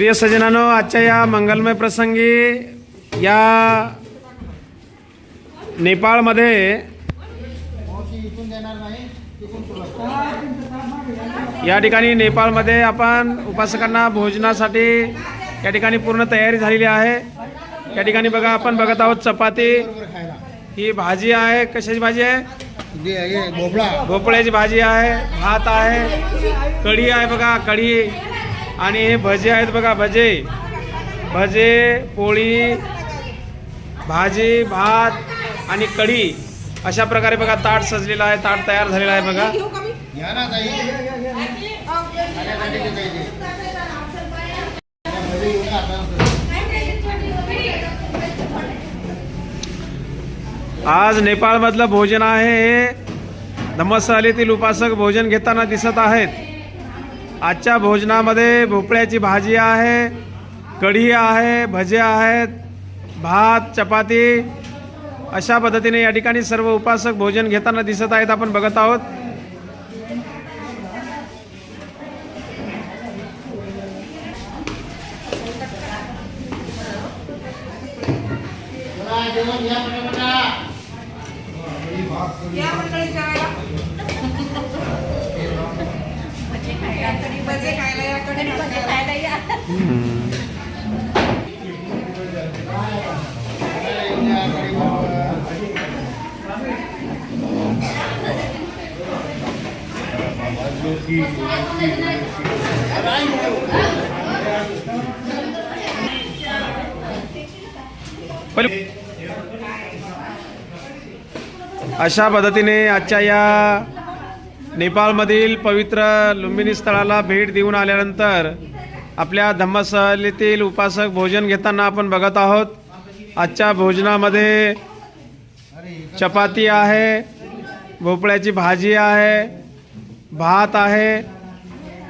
प्रिय सज्जनांनो, आजच्या या मंगलमय प्रसंगी या नेपाळमध्ये या ठिकाणी नेपाळमध्ये आपण उपासकांना भोजनासाठी या ठिकाणी पूर्ण तयारी झालेली आहे। या ठिकाणी बघा, आपण बघत आहोत चपाती, ही भाजी आहे। कशाची भाजी आहे? भोपळ्याची भाजी आहे, भात आहे, कढी आहे बघा, कढी, आणि हे भजे आहेत बघा, भजे, पोळी, भाजी, भात आणि कढी, अशा प्रकारे बघा ताट सजलेला आहे, ताट तयार झालेला आहे बघा। आज नेपाळमधलं भोजन आहे हे धम्मस्थळीतील उपासक भोजन घेताना दिसत आहेत। आजच्या भोजनामध्ये भोपळ्याची भाजी आहे, कढी आहे, भजे आहेत, भात, चपाती, अशा पद्धतीने या ठिकाणी सर्व उपासक भोजन घेताना दिसत आहेत, आपण बघत आहोत। अशा पद्धतीने आजच्या या नेपाळमधील पवित्र लुंबिनी स्थळाला भेट देऊन आल्यानंतर आपल्या धम्मस्थळीतील उपासक भोजन घेताना आपण बघत आहोत। आजच्या भोजनामध्ये चपाती आहे, भोपळ्याची भाजी आहे, भात आहे,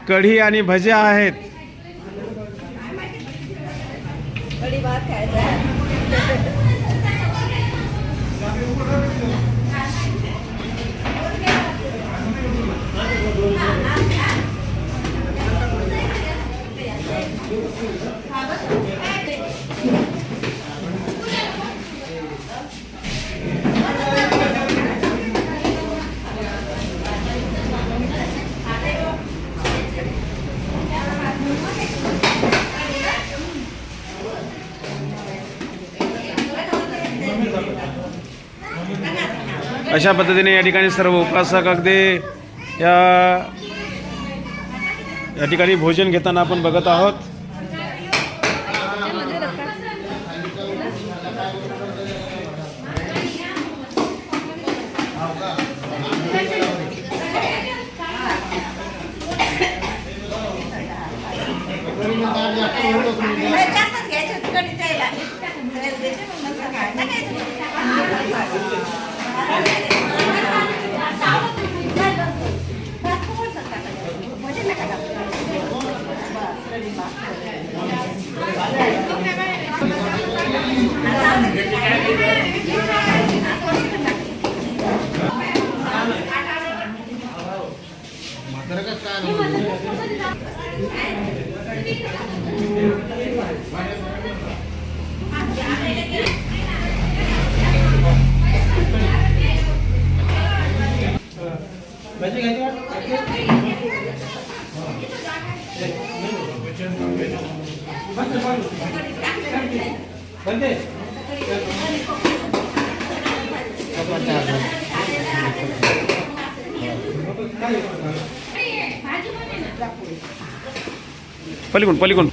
कढी आणि भजे आहेत। अशा पद्धतीने या ठिकाणी सर्व उपासक अगदी या ठिकाणी भोजन घेताना आपण बघत आहोत। पलीकडून पलीकडून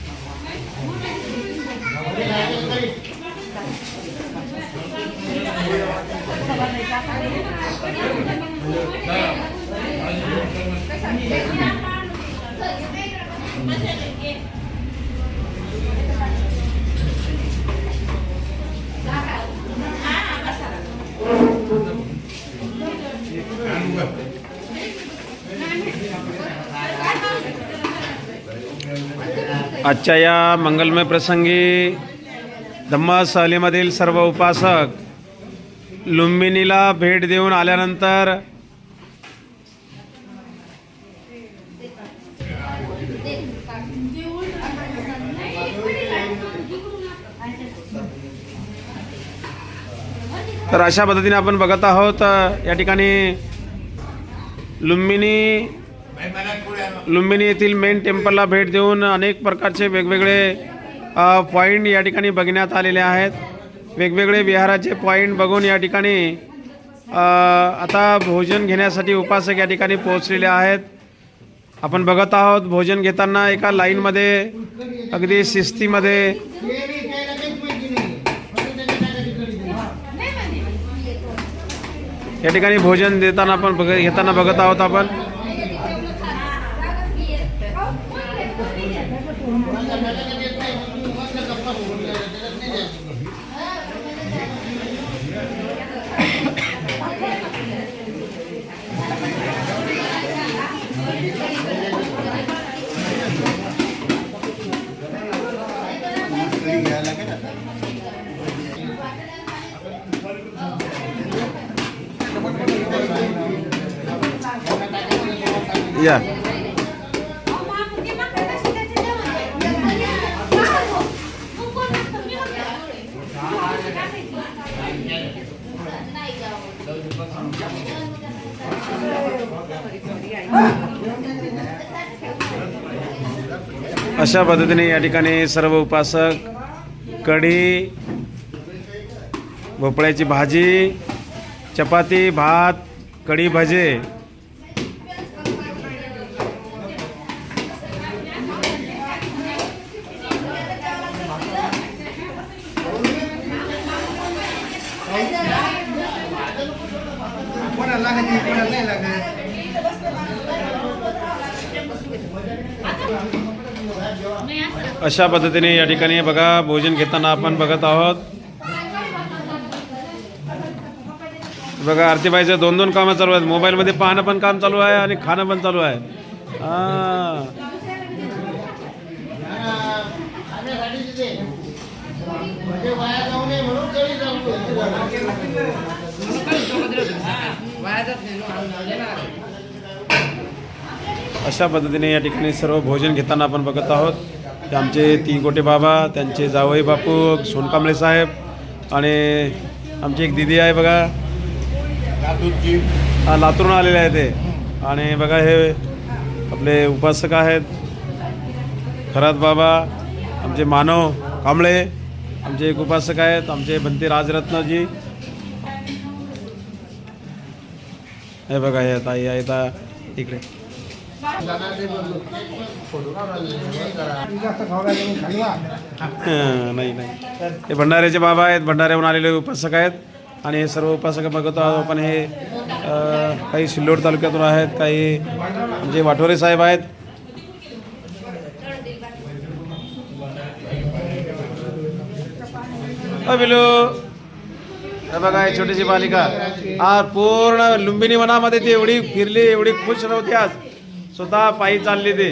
आजच्या या मंगलमय प्रसंगी धम्मस्थळीमधील सर्व उपासक लुंबिनीला भेट देऊन आल्यानंतर तर अशा पद्धतीने आपण बघत आहोत या ठिकाणी लुंबिनी येथील मेन टेम्पलला भेट देऊन अनेक प्रकारचे वेगवेगळे पॉईंट या ठिकाणी बघण्यात आलेले आहेत. वेगवेगळे विहाराचे पॉईंट बघून या ठिकाणी आता भोजन घेण्यासाठी उपासक या ठिकाणी पोहोचलेले आहेत. आपण बघत आहोत भोजन घेताना एका लाईनमध्ये अगदी शिस्तीमध्ये या ठिकाणी भोजन देताना आपण घेताना बघत आहोत आपण. या अशा पद्धतीने या ठिकाणी सर्व उपासक कढी, भोपळ्याची भाजी, चपाती, भात, कढी, भजे अशा पद्धतीने या ठिकाणी बघा भोजन घेताना आपण बघत आहोत. बघा आरतीबाईचं दोन दोन कामं चालू आहेत. मोबाईलमध्ये पाहणं पण काम चालू आहे आणि खाणं पण चालू आहे. अशा पद्धतीने या ठिकाणी सर्व भोजन घेताना आपण बघत आहोत. ते आमचे तीनकोटे बाबा, त्यांचे जावई बापू सोनकांबळे साहेब आणि आमची एक दिदी आहे बघा, लातूरून आलेले आहे ते. आणि बघा हे आपले उपासक आहेत खरात बाबा, आमचे मानव कांबळे, आमचे एक उपासक आहेत आमचे बंती राजरत्नजी. हे बघा हे ताई आहे इकडे. नाही नाही हे भंडाऱ्याचे बाबा आहेत, भंडाऱ्याहून आलेले उपासक आहेत. आणि हे सर्व उपासक बघतो आहोत आपण. हे काही सिल्लोड तालुक्यातून आहेत, काही म्हणजे वाठोरे साहेब आहेत. बिलू हे बघा ही छोटीशी बालिका आज पूर्ण लुंबिनी वनामध्ये ती एवढी फिरली, एवढी खुश नव्हती, आज स्वतः पायी चालली ती.